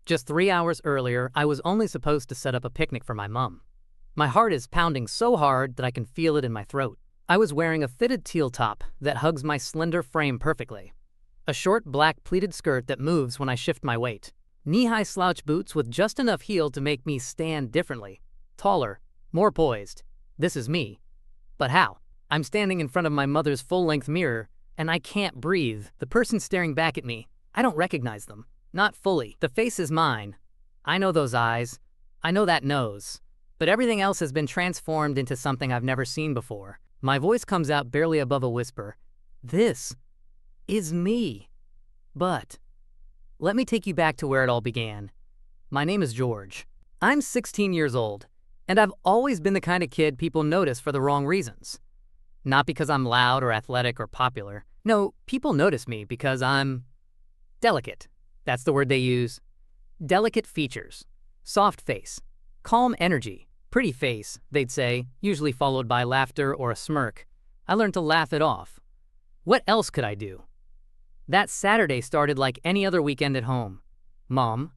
Just 3 hours earlier, I was only supposed to set up a picnic for my mom. My heart is pounding so hard that I can feel it in my throat. I was wearing a fitted teal top that hugs my slender frame perfectly. A short black pleated skirt that moves when I shift my weight. Knee-high slouch boots with just enough heel to make me stand differently. Taller, more poised. This is me. But how? I'm standing in front of my mother's full-length mirror, and I can't breathe. The person staring back at me, I don't recognize them. Not fully. The face is mine. I know those eyes. I know that nose. But everything else has been transformed into something I've never seen before. My voice comes out barely above a whisper. This is me. But let me take you back to where it all began. My name is George. I'm 16 years old, and I've always been the kind of kid people notice for the wrong reasons. Not because I'm loud or athletic or popular. No, people notice me because I'm delicate. That's the word they use. Delicate features. Soft face. Calm energy. Pretty face, they'd say, usually followed by laughter or a smirk. I learned to laugh it off. What else could I do? That Saturday started like any other weekend at home. Mom,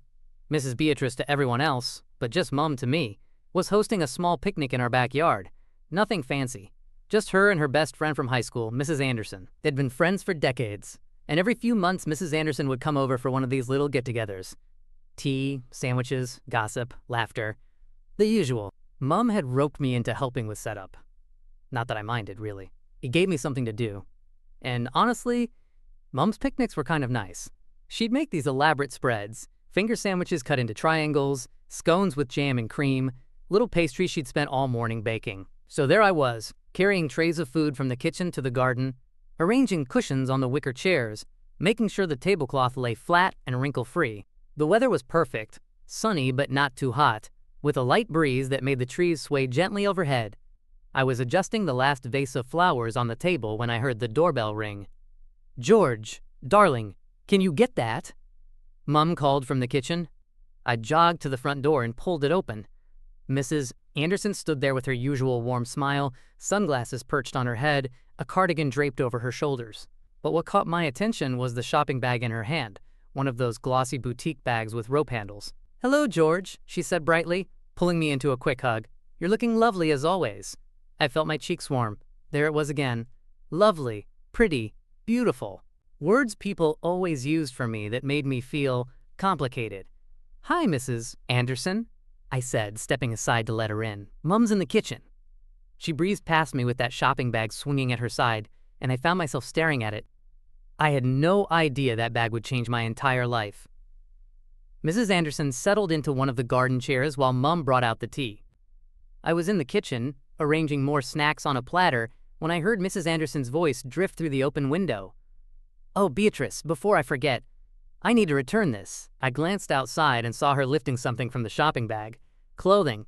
Mrs. Beatrice to everyone else, but just Mom to me, was hosting a small picnic in our backyard. Nothing fancy. Just her and her best friend from high school, Mrs. Anderson. They'd been friends for decades, and every few months Mrs. Anderson would come over for one of these little get-togethers. Tea, sandwiches, gossip, laughter. The usual. Mom had roped me into helping with setup. Not that I minded, really. It gave me something to do. And honestly, Mom's picnics were kind of nice. She'd make these elaborate spreads, finger sandwiches cut into triangles, scones with jam and cream, little pastries she'd spent all morning baking. So there I was, carrying trays of food from the kitchen to the garden, arranging cushions on the wicker chairs, making sure the tablecloth lay flat and wrinkle-free. The weather was perfect, sunny but not too hot, with a light breeze that made the trees sway gently overhead. I was adjusting the last vase of flowers on the table when I heard the doorbell ring. "George, darling, can you get that?" Mom called from the kitchen. I jogged to the front door and pulled it open. Mrs. Anderson stood there with her usual warm smile, sunglasses perched on her head, a cardigan draped over her shoulders. But what caught my attention was the shopping bag in her hand, one of those glossy boutique bags with rope handles. "Hello, George," she said brightly, pulling me into a quick hug. "You're looking lovely as always." I felt my cheeks warm. There it was again. Lovely, pretty, beautiful. Words people always used for me that made me feel complicated. "Hi, Mrs. Anderson," I said, stepping aside to let her in. "Mom's in the kitchen." She breezed past me with that shopping bag swinging at her side, and I found myself staring at it. I had no idea that bag would change my entire life. Mrs. Anderson settled into one of the garden chairs while Mom brought out the tea. I was in the kitchen, arranging more snacks on a platter, when I heard Mrs. Anderson's voice drift through the open window. "Oh, Beatrice, before I forget, I need to return this." I glanced outside and saw her lifting something from the shopping bag. Clothing.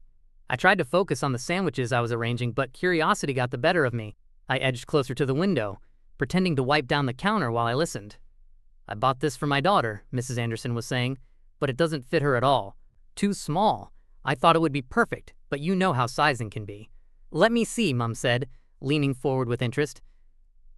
I tried to focus on the sandwiches I was arranging, but curiosity got the better of me. I edged closer to the window, pretending to wipe down the counter while I listened. "I bought this for my daughter," Mrs. Anderson was saying, "but it doesn't fit her at all. Too small. I thought it would be perfect, but you know how sizing can be." "Let me see," Mom said, leaning forward with interest.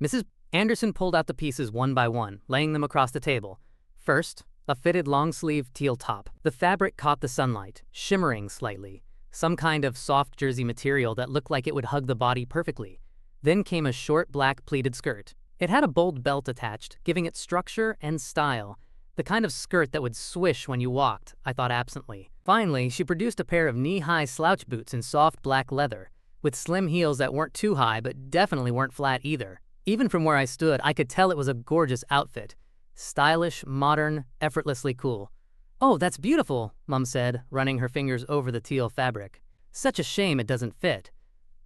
Mrs. Anderson pulled out the pieces one by one, laying them across the table. First, a fitted long-sleeve teal top. The fabric caught the sunlight, shimmering slightly, some kind of soft jersey material that looked like it would hug the body perfectly. Then came a short black pleated skirt. It had a bold belt attached, giving it structure and style. The kind of skirt that would swish when you walked, I thought absently. Finally, she produced a pair of knee-high slouch boots in soft black leather, with slim heels that weren't too high but definitely weren't flat either. Even from where I stood, I could tell it was a gorgeous outfit. Stylish, modern, effortlessly cool. "Oh, that's beautiful," Mom said, running her fingers over the teal fabric. "Such a shame it doesn't fit."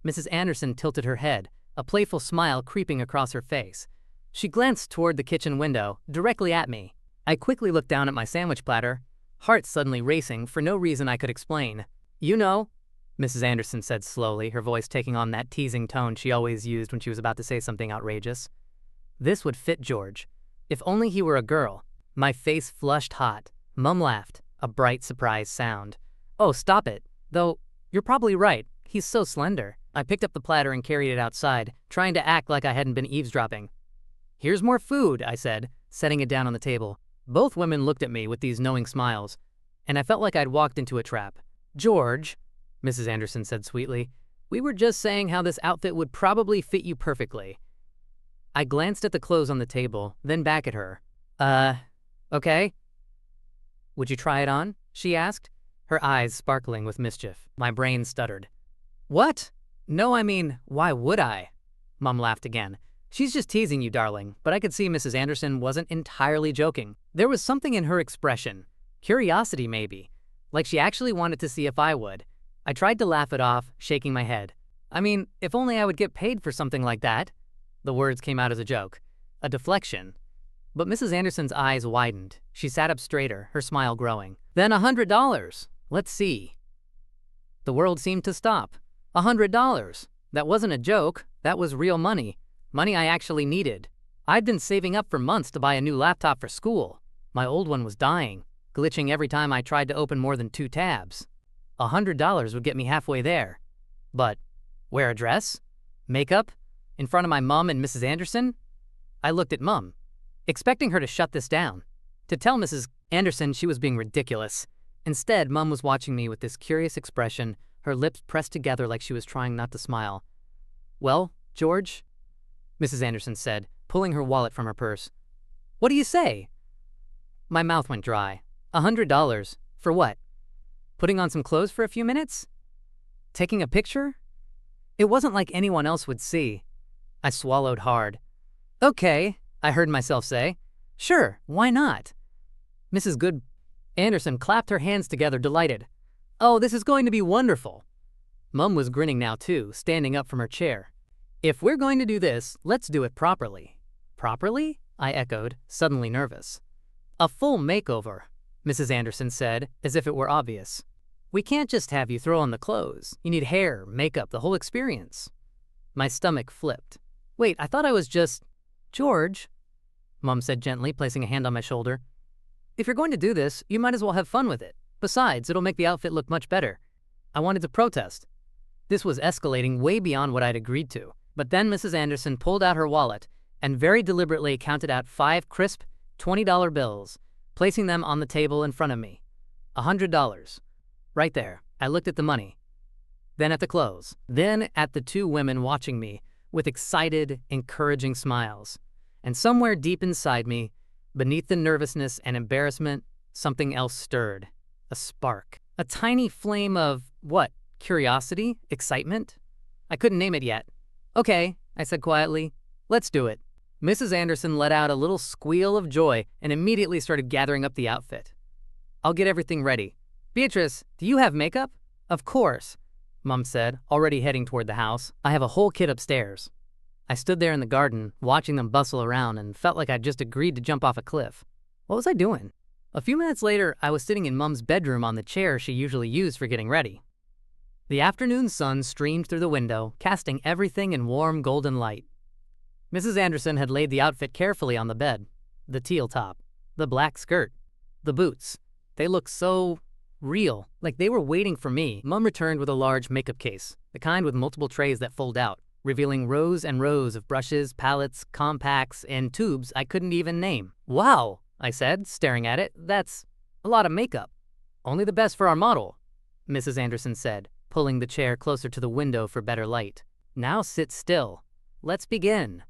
Mrs. Anderson tilted her head, a playful smile creeping across her face. She glanced toward the kitchen window, directly at me. I quickly looked down at my sandwich platter, heart suddenly racing for no reason I could explain. "You know," Mrs. Anderson said slowly, her voice taking on that teasing tone she always used when she was about to say something outrageous. "This would fit George. If only he were a girl." My face flushed hot. Mom laughed, a bright surprise sound. "Oh, stop it. Though, you're probably right. He's so slender." I picked up the platter and carried it outside, trying to act like I hadn't been eavesdropping. "Here's more food," I said, setting it down on the table. Both women looked at me with these knowing smiles. and I felt like I'd walked into a trap. "George," Mrs. Anderson said sweetly, "we were just saying how this outfit would probably fit you perfectly." I glanced at the clothes on the table, then back at her. Okay. "Would you try it on?" she asked, her eyes sparkling with mischief. My brain stuttered. "What? No, I mean, why would I?" Mom laughed again. "She's just teasing you, darling," but I could see Mrs. Anderson wasn't entirely joking. There was something in her expression. Curiosity, maybe. Like she actually wanted to see if I would. I tried to laugh it off, shaking my head. "I mean, if only I would get paid for something like that." The words came out as a joke. A deflection. But Mrs. Anderson's eyes widened. She sat up straighter, her smile growing. "Then $100. Let's see." The world seemed to stop. $100. That wasn't a joke. That was real money. Money I actually needed. I'd been saving up for months to buy a new laptop for school. My old one was dying, glitching every time I tried to open more than 2 tabs. $100 would get me halfway there. But wear a dress? Makeup? In front of my mom and Mrs. Anderson? I looked at Mom, expecting her to shut this down, to tell Mrs. Anderson she was being ridiculous. Instead, Mom was watching me with this curious expression, her lips pressed together like she was trying not to smile. "Well, George," Mrs. Anderson said, pulling her wallet from her purse. "What do you say?" My mouth went dry. $100. For what? Putting on some clothes for a few minutes? Taking a picture? It wasn't like anyone else would see. I swallowed hard. "Okay," I heard myself say. "Sure, why not?" Mrs. Good Anderson clapped her hands together, delighted. "Oh, this is going to be wonderful." Mum was grinning now too, standing up from her chair. "If we're going to do this, let's do it properly." "Properly?" I echoed, suddenly nervous. "A full makeover," Mrs. Anderson said, as if it were obvious. "We can't just have you throw on the clothes. You need hair, makeup, the whole experience." My stomach flipped. "Wait, I thought I was just—" "George," Mom said gently, placing a hand on my shoulder. "If you're going to do this, you might as well have fun with it. Besides, it'll make the outfit look much better." I wanted to protest. This was escalating way beyond what I'd agreed to. But then Mrs. Anderson pulled out her wallet and very deliberately counted out 5 crisp $20 bills, placing them on the table in front of me. $100. Right there. I looked at the money. Then at the clothes. Then at the 2 women watching me with excited, encouraging smiles. And somewhere deep inside me, beneath the nervousness and embarrassment, something else stirred. A spark. A tiny flame of, what? Curiosity? Excitement? I couldn't name it yet. "Okay," I said quietly. "Let's do it." Mrs. Anderson let out a little squeal of joy and immediately started gathering up the outfit. "I'll get everything ready. Beatrice, do you have makeup?" "Of course," Mom said, already heading toward the house. "I have a whole kit upstairs." I stood there in the garden, watching them bustle around, and felt like I'd just agreed to jump off a cliff. What was I doing? A few minutes later, I was sitting in Mom's bedroom on the chair she usually used for getting ready. The afternoon sun streamed through the window, casting everything in warm golden light. Mrs. Anderson had laid the outfit carefully on the bed. The teal top, the black skirt, the boots. They looked so real, like they were waiting for me. Mom returned with a large makeup case, the kind with multiple trays that fold out, revealing rows and rows of brushes, palettes, compacts, and tubes I couldn't even name. "Wow," I said, staring at it. "That's a lot of makeup." "Only the best for our model," Mrs. Anderson said, pulling the chair closer to the window for better light. "Now sit still. Let's begin."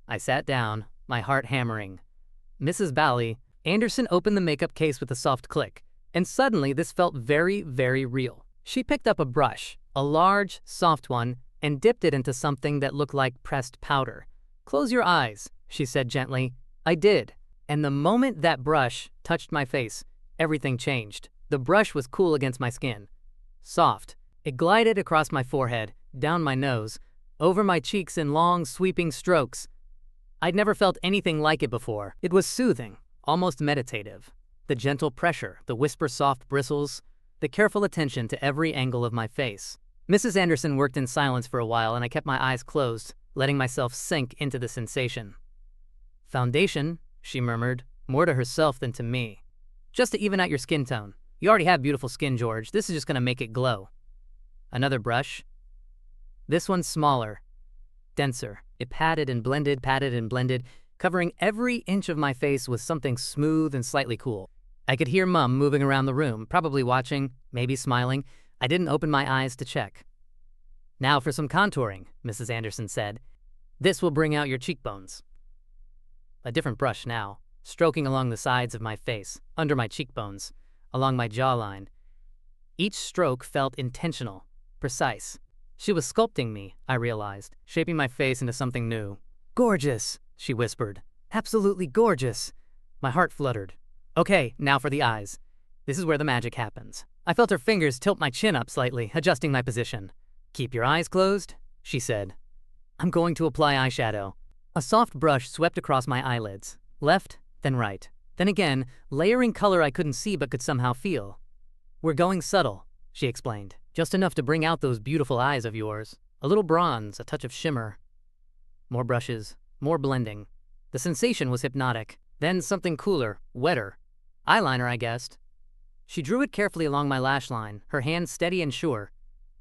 I sat down, my heart hammering. Mrs. Bally Anderson opened the makeup case with a soft click, and suddenly this felt very, very real. She picked up a brush, a large, soft one, and dipped it into something that looked like pressed powder. "Close your eyes," she said gently. I did, and the moment that brush touched my face, everything changed. The brush was cool against my skin. Soft. It glided across my forehead, down my nose, over my cheeks in long, sweeping strokes. I'd never felt anything like it before. It was soothing, almost meditative. The gentle pressure, the whisper-soft bristles, the careful attention to every angle of my face. Mrs. Anderson worked in silence for a while, and I kept my eyes closed, letting myself sink into the sensation. "Foundation," she murmured, more to herself than to me. "Just to even out your skin tone. You already have beautiful skin, George. This is just going to make it glow." Another brush. This one's smaller, denser. It patted and blended, covering every inch of my face with something smooth and slightly cool. I could hear Mum moving around the room, probably watching, maybe smiling. I didn't open my eyes to check. "Now for some contouring," Mrs. Anderson said. "This will bring out your cheekbones." A different brush now, stroking along the sides of my face, under my cheekbones, along my jawline. Each stroke felt intentional, precise. She was sculpting me, I realized, shaping my face into something new. "Gorgeous," she whispered. "Absolutely gorgeous." My heart fluttered. "Okay, now for the eyes. This is where the magic happens." I felt her fingers tilt my chin up slightly, adjusting my position. "Keep your eyes closed," she said. "I'm going to apply eyeshadow." A soft brush swept across my eyelids, left, then right. Then again, layering color I couldn't see but could somehow feel. "We're going subtle," she explained. "Just enough to bring out those beautiful eyes of yours. A little bronze, a touch of shimmer." More brushes, more blending. The sensation was hypnotic. Then something cooler, wetter. Eyeliner, I guessed. She drew it carefully along my lash line, her hand steady and sure.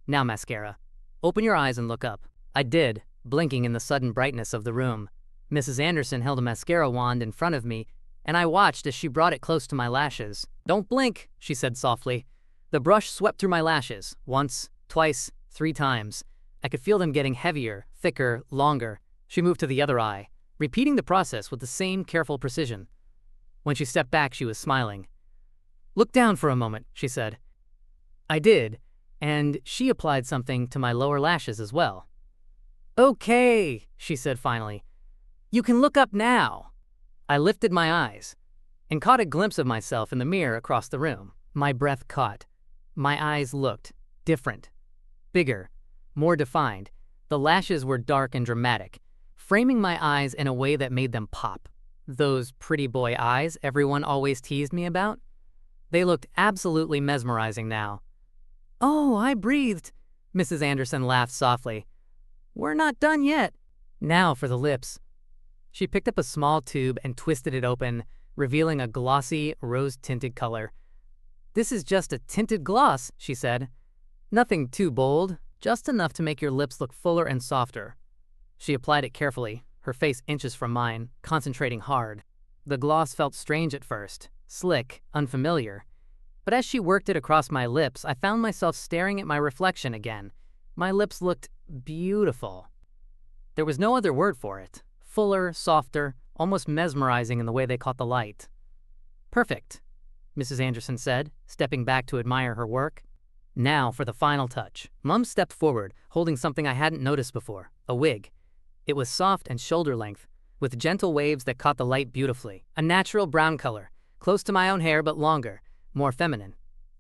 "Now mascara. Open your eyes and look up." I did, blinking in the sudden brightness of the room. Mrs. Anderson held a mascara wand in front of me, and I watched as she brought it close to my lashes. "Don't blink," she said softly. The brush swept through my lashes, once, twice, 3 times. I could feel them getting heavier, thicker, longer. She moved to the other eye, repeating the process with the same careful precision. When she stepped back, she was smiling. "Look down for a moment," she said. I did, and she applied something to my lower lashes as well. "Okay," she said finally. "You can look up now." I lifted my eyes and caught a glimpse of myself in the mirror across the room. My breath caught. My eyes looked different, bigger, more defined. The lashes were dark and dramatic, framing my eyes in a way that made them pop. Those pretty boy eyes everyone always teased me about. They looked absolutely mesmerizing now. "Oh," I breathed. Mrs. Anderson laughed softly. "We're not done yet. Now for the lips." She picked up a small tube and twisted it open, revealing a glossy, rose-tinted color. "This is just a tinted gloss," she said. "Nothing too bold, just enough to make your lips look fuller and softer." She applied it carefully, her face inches from mine, concentrating hard. The gloss felt strange at first, slick, unfamiliar. But as she worked it across my lips, I found myself staring at my reflection again. My lips looked beautiful. There was no other word for it. Fuller, softer, almost mesmerizing in the way they caught the light. "Perfect," Mrs. Anderson said, stepping back to admire her work. "Now for the final touch." Mum stepped forward, holding something I hadn't noticed before, a wig. It was soft and shoulder length, with gentle waves that caught the light beautifully. A natural brown color, close to my own hair but longer, more feminine.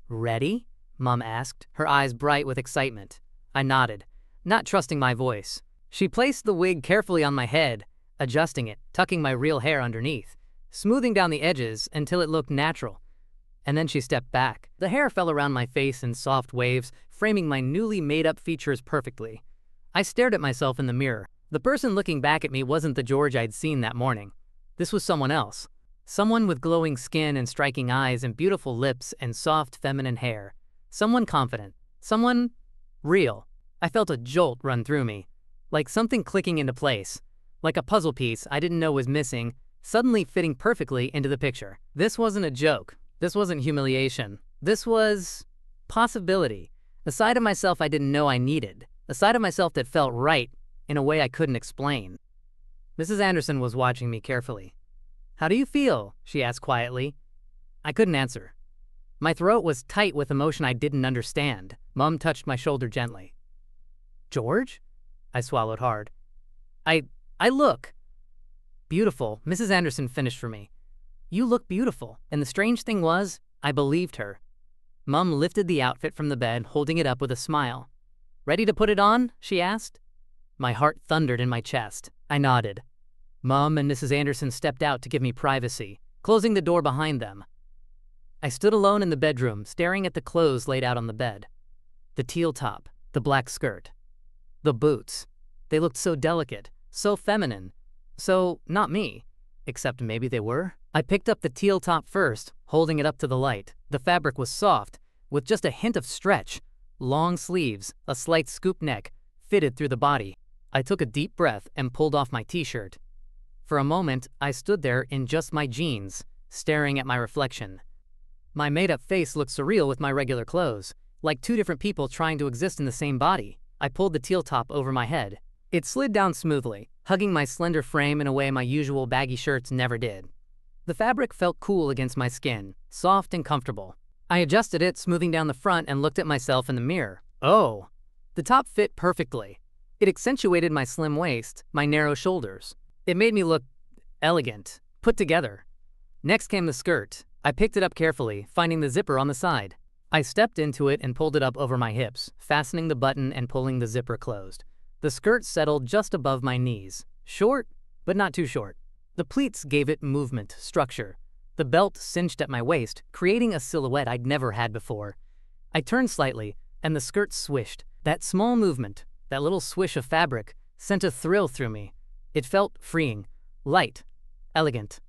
"Ready?" Mum asked, her eyes bright with excitement. I nodded, not trusting my voice. She placed the wig carefully on my head, adjusting it, tucking my real hair underneath, smoothing down the edges until it looked natural. And then she stepped back. The hair fell around my face in soft waves, framing my newly made-up features perfectly. I stared at myself in the mirror. The person looking back at me wasn't the George I'd seen that morning. This was someone else. Someone with glowing skin and striking eyes and beautiful lips and soft feminine hair. Someone confident. Someone real. I felt a jolt run through me, like something clicking into place, like a puzzle piece I didn't know was missing, suddenly fitting perfectly into the picture. This wasn't a joke. This wasn't humiliation. This was possibility. A side of myself I didn't know I needed. A side of myself that felt right in a way I couldn't explain. Mrs. Anderson was watching me carefully. "How do you feel?" she asked quietly. I couldn't answer. My throat was tight with emotion I didn't understand. Mum touched my shoulder gently. "George?" I swallowed hard. I look beautiful," Mrs. Anderson finished for me. "You look beautiful." And the strange thing was, I believed her. Mum lifted the outfit from the bed, holding it up with a smile. "Ready to put it on?" she asked. My heart thundered in my chest. I nodded. Mum and Mrs. Anderson stepped out to give me privacy, closing the door behind them. I stood alone in the bedroom, staring at the clothes laid out on the bed. The teal top, the black skirt, the boots. They looked so delicate, so feminine, so not me, except maybe they were. I picked up the teal top first, holding it up to the light. The fabric was soft, with just a hint of stretch. Long sleeves, a slight scoop neck, fitted through the body. I took a deep breath and pulled off my t-shirt. For a moment, I stood there in just my jeans, staring at my reflection. My made-up face looked surreal with my regular clothes, like two different people trying to exist in the same body. I pulled the teal top over my head. It slid down smoothly, hugging my slender frame in a way my usual baggy shirts never did. The fabric felt cool against my skin, soft and comfortable. I adjusted it, smoothing down the front, and looked at myself in the mirror. Oh! The top fit perfectly. It accentuated my slim waist, my narrow shoulders. It made me look elegant, put together. Next came the skirt. I picked it up carefully, finding the zipper on the side. I stepped into it and pulled it up over my hips, fastening the button and pulling the zipper closed. The skirt settled just above my knees. Short, but not too short. The pleats gave it movement, structure. The belt cinched at my waist, creating a silhouette I'd never had before. I turned slightly, and the skirt swished. That small movement, that little swish of fabric, sent a thrill through me. It felt freeing, light, elegant.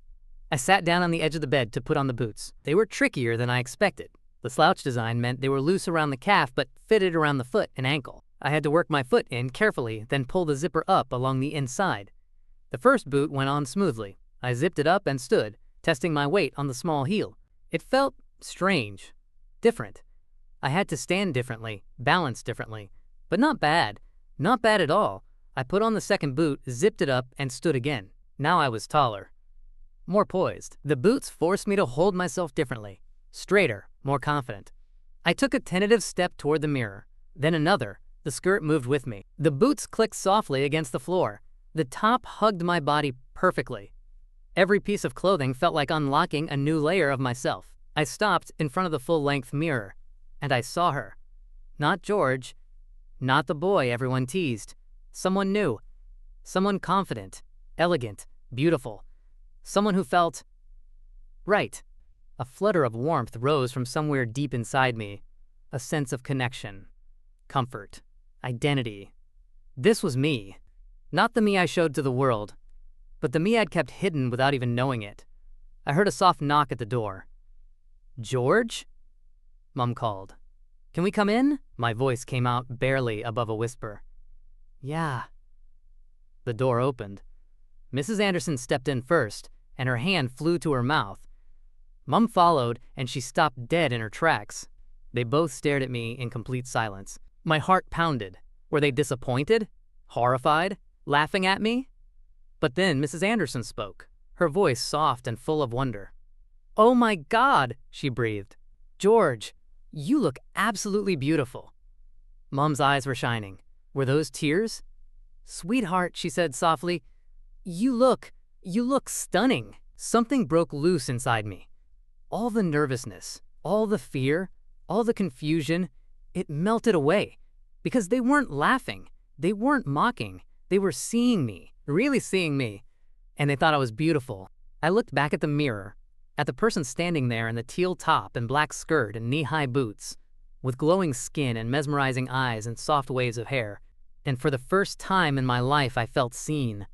I sat down on the edge of the bed to put on the boots. They were trickier than I expected. The slouch design meant they were loose around the calf but fitted around the foot and ankle. I had to work my foot in carefully, then pull the zipper up along the inside. The first boot went on smoothly. I zipped it up and stood, testing my weight on the small heel. It felt strange, different. I had to stand differently, balance differently, but not bad. Not bad at all. I put on the second boot, zipped it up, and stood again. Now I was taller, more poised. The boots forced me to hold myself differently, straighter, more confident. I took a tentative step toward the mirror, then another. The skirt moved with me. The boots clicked softly against the floor. The top hugged my body perfectly. Every piece of clothing felt like unlocking a new layer of myself. I stopped in front of the full-length mirror, and I saw her. Not George, not the boy everyone teased. Someone new, someone confident, elegant, beautiful. Someone who felt right. A flutter of warmth rose from somewhere deep inside me, a sense of connection, comfort, identity. This was me. Not the me I showed to the world, but the me I'd kept hidden without even knowing it. I heard a soft knock at the door. "George?" Mom called. "Can we come in?" My voice came out barely above a whisper. "Yeah." The door opened. Mrs. Anderson stepped in first, and her hand flew to her mouth. Mom followed, and she stopped dead in her tracks. They both stared at me in complete silence. My heart pounded. Were they disappointed? Horrified? Laughing at me? But then Mrs. Anderson spoke, her voice soft and full of wonder. "Oh my God," she breathed. "George, you look absolutely beautiful." Mom's eyes were shining. Were those tears? "Sweetheart," she said softly, you look stunning." Something broke loose inside me. All the nervousness, all the fear, all the confusion, it melted away. Because they weren't laughing. They weren't mocking. They were seeing me, really seeing me. And they thought I was beautiful. I looked back at the mirror, at the person standing there in the teal top and black skirt and knee-high boots, with glowing skin and mesmerizing eyes and soft waves of hair. And for the first time in my life, I felt seen.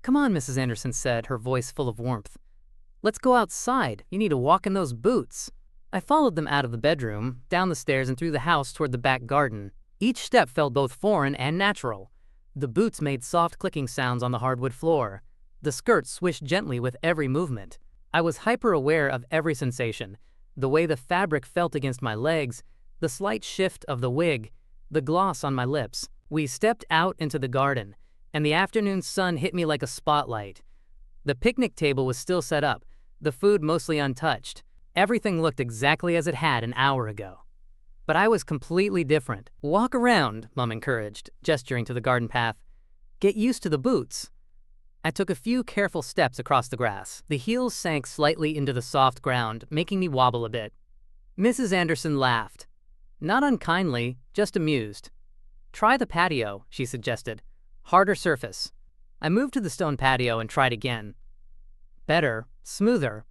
"Come on," Mrs. Anderson said, her voice full of warmth. "Let's go outside. You need to walk in those boots." I followed them out of the bedroom, down the stairs and through the house toward the back garden. Each step felt both foreign and natural. The boots made soft clicking sounds on the hardwood floor. The skirt swished gently with every movement. I was hyper-aware of every sensation, the way the fabric felt against my legs, the slight shift of the wig, the gloss on my lips. We stepped out into the garden, and the afternoon sun hit me like a spotlight. The picnic table was still set up, the food mostly untouched. Everything looked exactly as it had an hour ago. But I was completely different. "Walk around," Mom encouraged, gesturing to the garden path. "Get used to the boots." I took a few careful steps across the grass. The heels sank slightly into the soft ground, making me wobble a bit. Mrs. Anderson laughed. Not unkindly, just amused. "Try the patio," she suggested. "Harder surface." I moved to the stone patio and tried again. Better, smoother.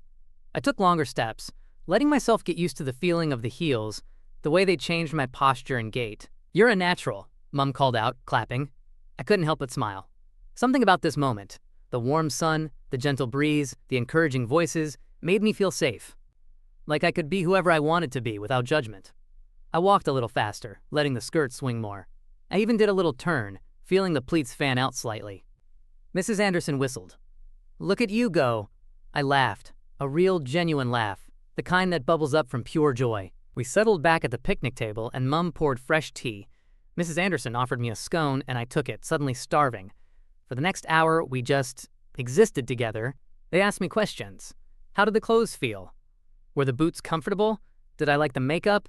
I took longer steps, letting myself get used to the feeling of the heels, the way they changed my posture and gait. "You're a natural," Mom called out, clapping. I couldn't help but smile. Something about this moment, the warm sun, the gentle breeze, the encouraging voices, made me feel safe. Like I could be whoever I wanted to be without judgment. I walked a little faster, letting the skirt swing more. I even did a little turn, feeling the pleats fan out slightly. Mrs. Anderson whistled. "Look at you go." I laughed, a real, genuine laugh. the kind that bubbles up from pure joy. We settled back at the picnic table and Mum poured fresh tea. Mrs. Anderson offered me a scone and I took it, suddenly starving. For the next hour, we just existed together. They asked me questions. How did the clothes feel? Were the boots comfortable? Did I like the makeup?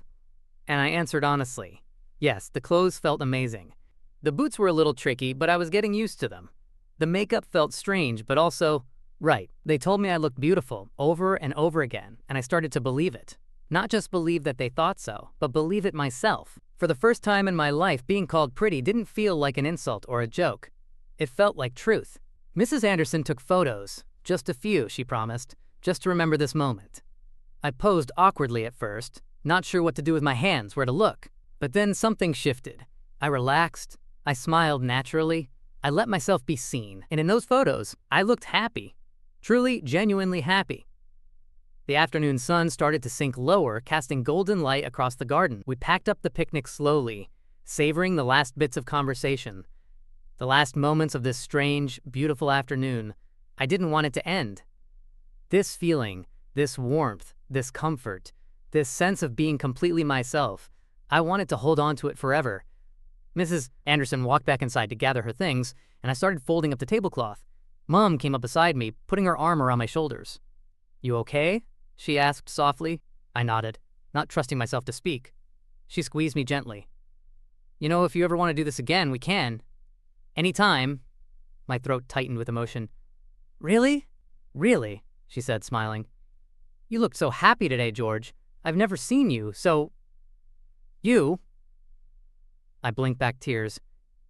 And I answered honestly. Yes, the clothes felt amazing. The boots were a little tricky, but I was getting used to them. The makeup felt strange, but also right. They told me I looked beautiful over and over again, and I started to believe it. Not just believe that they thought so, but believe it myself. For the first time in my life, being called pretty didn't feel like an insult or a joke. It felt like truth. Mrs. Anderson took photos. Just a few, she promised, just to remember this moment. I posed awkwardly at first, not sure what to do with my hands, where to look. But then something shifted. I relaxed. I smiled naturally. I let myself be seen. And in those photos, I looked happy. Truly, genuinely happy. The afternoon sun started to sink lower, casting golden light across the garden. We packed up the picnic slowly, savoring the last bits of conversation. The last moments of this strange, beautiful afternoon. I didn't want it to end. This feeling, this warmth, this comfort, this sense of being completely myself, I wanted to hold on to it forever. Mrs. Anderson walked back inside to gather her things, and I started folding up the tablecloth. Mom came up beside me, putting her arm around my shoulders. "You okay?" she asked softly. I nodded, not trusting myself to speak. She squeezed me gently. "You know, if you ever want to do this again, we can. Anytime." My throat tightened with emotion. "Really? Really?" she said, smiling. "You looked so happy today, George. I've never seen you so... You?" I blinked back tears.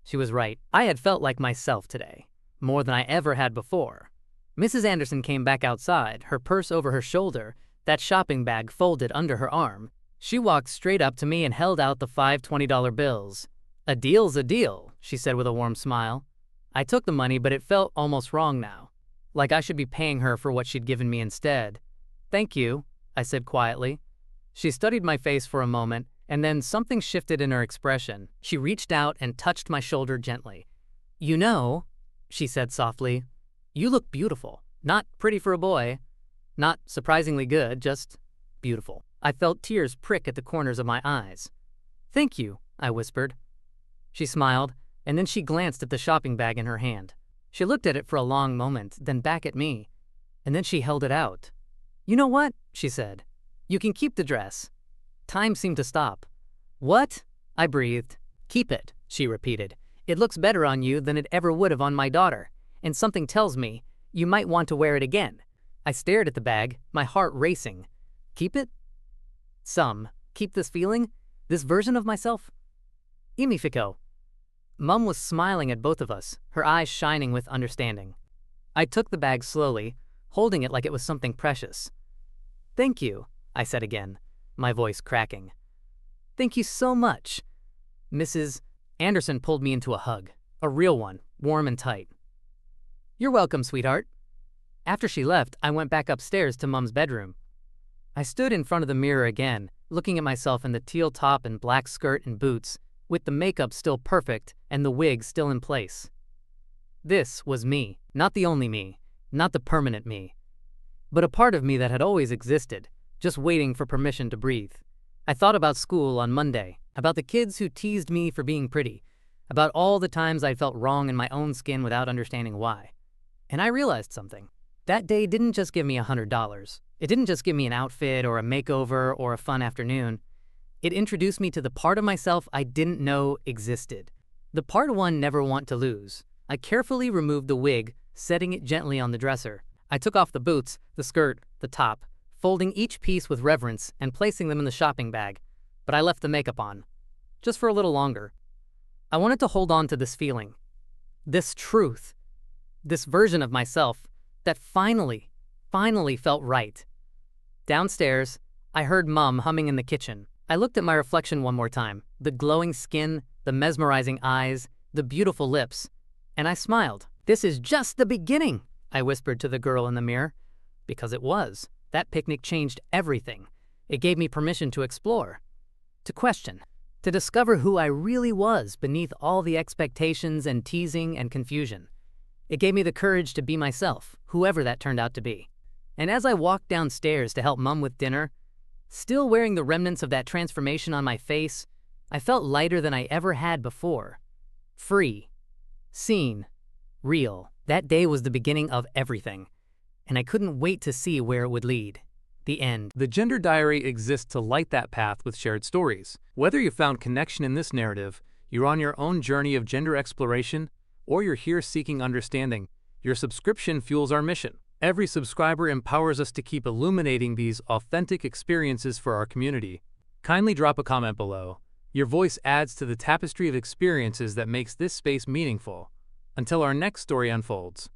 She was right. I had felt like myself today, more than I ever had before. Mrs. Anderson came back outside, her purse over her shoulder, that shopping bag folded under her arm. She walked straight up to me and held out the 5 $20 bills. "A deal's a deal," she said with a warm smile. I took the money, but it felt almost wrong now, like I should be paying her for what she'd given me instead. "Thank you," I said quietly. She studied my face for a moment, and then something shifted in her expression. She reached out and touched my shoulder gently. "You know," she said softly, "you look beautiful. Not pretty for a boy. Not surprisingly good, just beautiful." I felt tears prick at the corners of my eyes. "Thank you," I whispered. She smiled, and then she glanced at the shopping bag in her hand. She looked at it for a long moment, then back at me, and then she held it out. "You know what?" she said. "You can keep the dress." Time seemed to stop. "What?" I breathed. "Keep it," she repeated. "It looks better on you than it ever would have on my daughter, and something tells me you might want to wear it again." I stared at the bag, my heart racing. Keep it? Keep this feeling? This version of myself? Imifico. Mum was smiling at both of us, her eyes shining with understanding. I took the bag slowly, holding it like it was something precious. "Thank you," I said again, my voice cracking. "Thank you so much." Mrs. Anderson pulled me into a hug, a real one, warm and tight. "You're welcome, sweetheart." After she left, I went back upstairs to Mum's bedroom. I stood in front of the mirror again, looking at myself in the teal top and black skirt and boots, with the makeup still perfect and the wig still in place. This was me, not the only me, not the permanent me, but a part of me that had always existed, just waiting for permission to breathe. I thought about school on Monday, about the kids who teased me for being pretty, about all the times I felt wrong in my own skin without understanding why. And I realized something. That day didn't just give me $100. It didn't just give me an outfit or a makeover or a fun afternoon. It introduced me to the part of myself I didn't know existed. The part one never want to lose. I carefully removed the wig, setting it gently on the dresser. I took off the boots, the skirt, the top, folding each piece with reverence and placing them in the shopping bag. But I left the makeup on, just for a little longer. I wanted to hold on to this feeling, this truth, this version of myself that finally felt right. Downstairs, I heard Mum humming in the kitchen. I looked at my reflection one more time, the glowing skin, the mesmerizing eyes, the beautiful lips, and I smiled. "This is just the beginning," I whispered to the girl in the mirror. Because it was. That picnic changed everything. It gave me permission to explore, to question, to discover who I really was beneath all the expectations and teasing and confusion. It gave me the courage to be myself, whoever that turned out to be. And as I walked downstairs to help Mum with dinner, still wearing the remnants of that transformation on my face, I felt lighter than I ever had before. Free. Seen. Real. That day was the beginning of everything, and I couldn't wait to see where it would lead. The end. The Gender Diary exists to light that path with shared stories. Whether you found connection in this narrative, you're on your own journey of gender exploration, or you're here seeking understanding, your subscription fuels our mission. Every subscriber empowers us to keep illuminating these authentic experiences for our community. Kindly drop a comment below. Your voice adds to the tapestry of experiences that makes this space meaningful. Until our next story unfolds.